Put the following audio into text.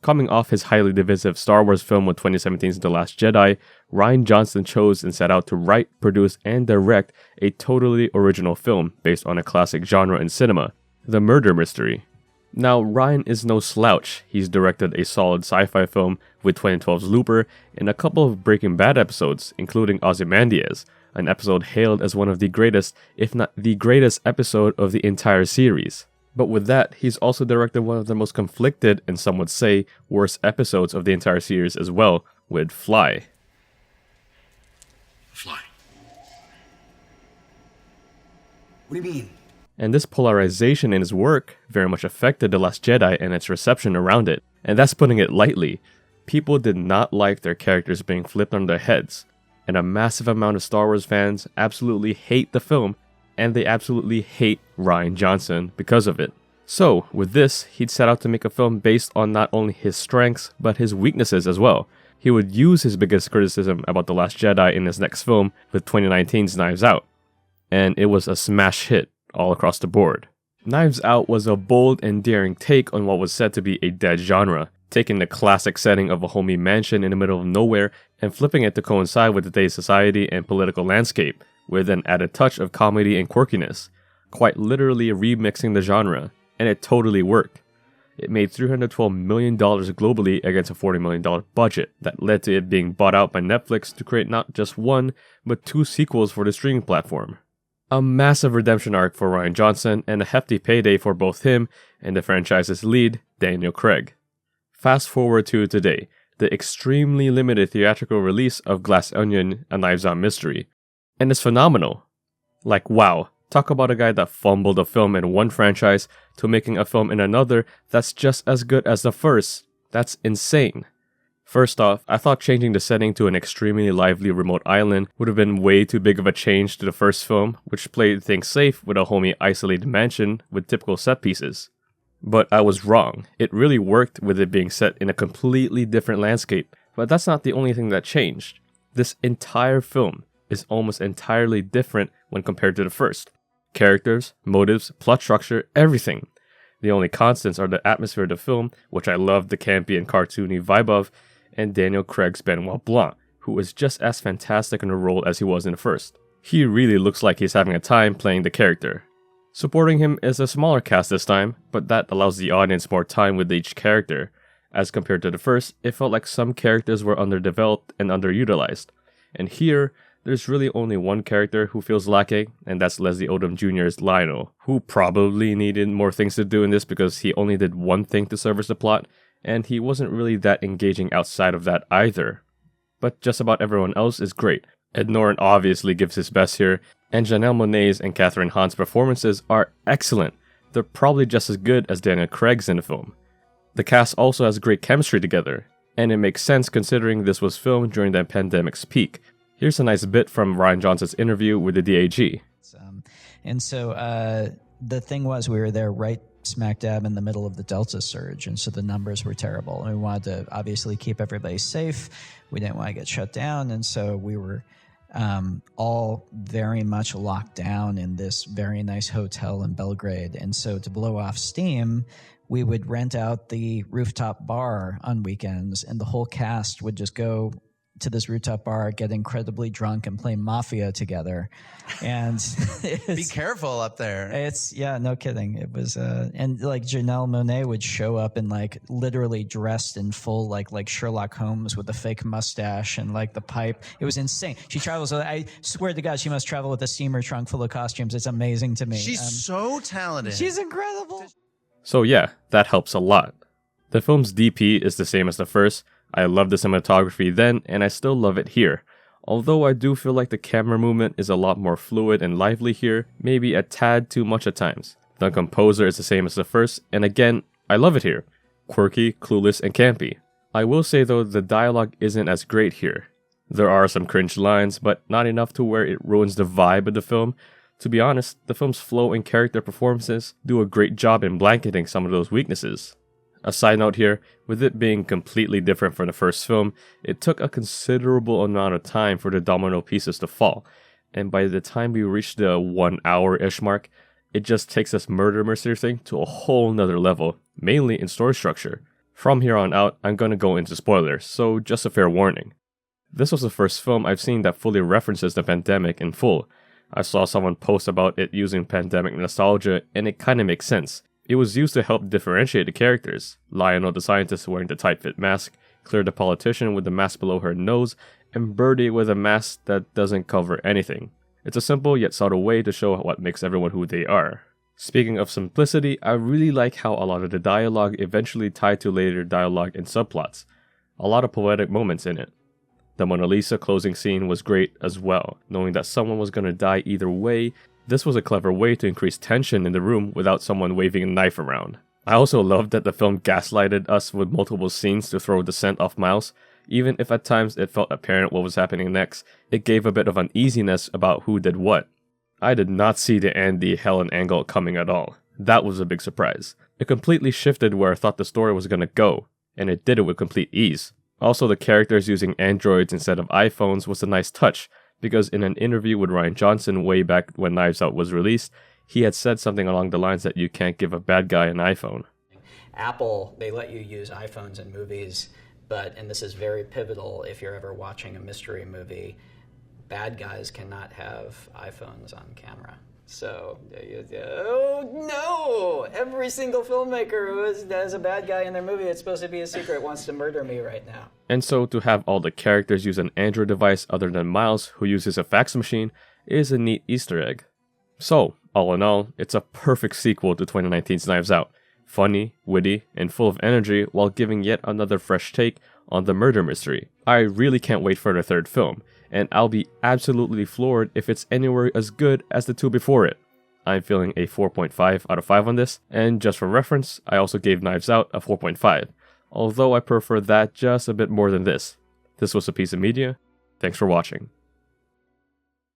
Coming off his highly divisive Star Wars film with 2017's The Last Jedi, Rian Johnson chose and set out to write, produce, and direct a totally original film based on a classic genre in cinema, the murder mystery. Now, Rian is no slouch. He's directed a solid sci-fi film with 2012's Looper and a couple of Breaking Bad episodes, including Ozymandias, an episode hailed as one of the greatest, if not the greatest episode of the entire series. But with that, he's also directed one of the most conflicted, and some would say, worst episodes of the entire series as well, with Fly. Fly. What do you mean? And this polarization in his work very much affected The Last Jedi and its reception around it. And that's putting it lightly. People did not like their characters being flipped on their heads. And a massive amount of Star Wars fans absolutely hate the film, and they absolutely hate Rian Johnson because of it. So, with this, he'd set out to make a film based on not only his strengths, but his weaknesses as well. He would use his biggest criticism about The Last Jedi in his next film with 2019's Knives Out. And it was a smash hit all across the board. Knives Out was a bold and daring take on what was said to be a dead genre, taking the classic setting of a homey mansion in the middle of nowhere and flipping it to coincide with today's society and political landscape, with an added touch of comedy and quirkiness, quite literally remixing the genre, and it totally worked. It made $312 million globally against a $40 million budget that led to it being bought out by Netflix to create not just one, but 2 sequels for the streaming platform. A massive redemption arc for Rian Johnson and a hefty payday for both him and the franchise's lead, Daniel Craig. Fast forward to today, the extremely limited theatrical release of Glass Onion, A Knives Out Mystery. And it's phenomenal. Like, wow, talk about a guy that fumbled a film in one franchise to making a film in another that's just as good as the first. That's insane. First off, I thought changing the setting to an extremely lively remote island would have been way too big of a change to the first film, which played things safe with a homey isolated mansion with typical set pieces. But I was wrong. It really worked with it being set in a completely different landscape, but that's not the only thing that changed. This entire film is almost entirely different when compared to the first. Characters, motives, plot structure, everything. The only constants are the atmosphere of the film, which I love the campy and cartoony vibe of, and Daniel Craig's Benoit Blanc, who is just as fantastic in the role as he was in the first. He really looks like he's having a time playing the character. Supporting him is a smaller cast this time, but that allows the audience more time with each character. As compared to the first, it felt like some characters were underdeveloped and underutilized. And here, there's really only one character who feels lacking, and that's Leslie Odom Jr.'s Lionel, who probably needed more things to do in this because he only did one thing to service the plot, and he wasn't really that engaging outside of that either. But just about everyone else is great. Ed Norton obviously gives his best here, and Janelle Monáe's and Catherine Hahn's performances are excellent. They're probably just as good as Daniel Craig's in the film. The cast also has great chemistry together, and it makes sense considering this was filmed during the pandemic's peak. Here's a nice bit from Rian Johnson's interview with the DAG. The thing was, we were there right smack dab in the middle of the Delta surge, and so the numbers were terrible. And we wanted to obviously keep everybody safe. We didn't want to get shut down, and so we were all very much locked down in this very nice hotel in Belgrade. And so to blow off steam, we would rent out the rooftop bar on weekends, and the whole cast would just go to this rooftop bar, get incredibly drunk, and play Mafia together. And be careful up there. No kidding. It was, and like Janelle Monáe would show up and like literally dressed in full, like Sherlock Holmes with a fake mustache and like the pipe. It was insane. She travels, I swear to God, she must travel with a steamer trunk full of costumes. It's amazing to me. She's so talented. She's incredible. So yeah, that helps a lot. The film's DP is the same as the first. I loved the cinematography then, and I still love it here. Although I do feel like the camera movement is a lot more fluid and lively here, maybe a tad too much at times. The composer is the same as the first, and again, I love it here. Quirky, clueless, and campy. I will say though, the dialogue isn't as great here. There are some cringe lines, but not enough to where it ruins the vibe of the film. To be honest, the film's flow and character performances do a great job in blanketing some of those weaknesses. A side note here, with it being completely different from the first film, it took a considerable amount of time for the domino pieces to fall, and by the time we reach the 1 hour-ish mark, it just takes this murder mystery thing to a whole nother level, mainly in story structure. From here on out, I'm gonna go into spoilers, so just a fair warning. This was the first film I've seen that fully references the pandemic in full. I saw someone post about it using pandemic nostalgia, and it kinda makes sense. It was used to help differentiate the characters. Lionel the scientist wearing the tight-fit mask, Claire the politician with the mask below her nose, and Birdie with a mask that doesn't cover anything. It's a simple yet subtle way to show what makes everyone who they are. Speaking of simplicity, I really like how a lot of the dialogue eventually tied to later dialogue and subplots. A lot of poetic moments in it. The Mona Lisa closing scene was great as well, knowing that someone was gonna die either way. This was a clever way to increase tension in the room without someone waving a knife around. I also loved that the film gaslighted us with multiple scenes to throw the scent off Miles. Even if at times it felt apparent what was happening next, it gave a bit of uneasiness about who did what. I did not see the Andy Helen angle coming at all. That was a big surprise. It completely shifted where I thought the story was gonna go, and it did it with complete ease. Also, the characters using androids instead of iPhones was a nice touch, because in an interview with Rian Johnson way back when Knives Out was released, he had said something along the lines that you can't give a bad guy an iPhone. Apple, they let you use iPhones in movies, and this is very pivotal if you're ever watching a mystery movie, bad guys cannot have iPhones on camera. So, oh no! Every single filmmaker who has a bad guy in their movie that's supposed to be a secret wants to murder me right now. And so to have all the characters use an Android device other than Miles, who uses a fax machine, is a neat Easter egg. So, all in all, it's a perfect sequel to 2019's Knives Out. Funny, witty, and full of energy while giving yet another fresh take on the murder mystery. I really can't wait for the third film, and I'll be absolutely floored if it's anywhere as good as the two before it. I'm feeling a 4.5 out of 5 on this, and just for reference, I also gave Knives Out a 4.5, although I prefer that just a bit more than this. This was a piece of media. Thanks for watching.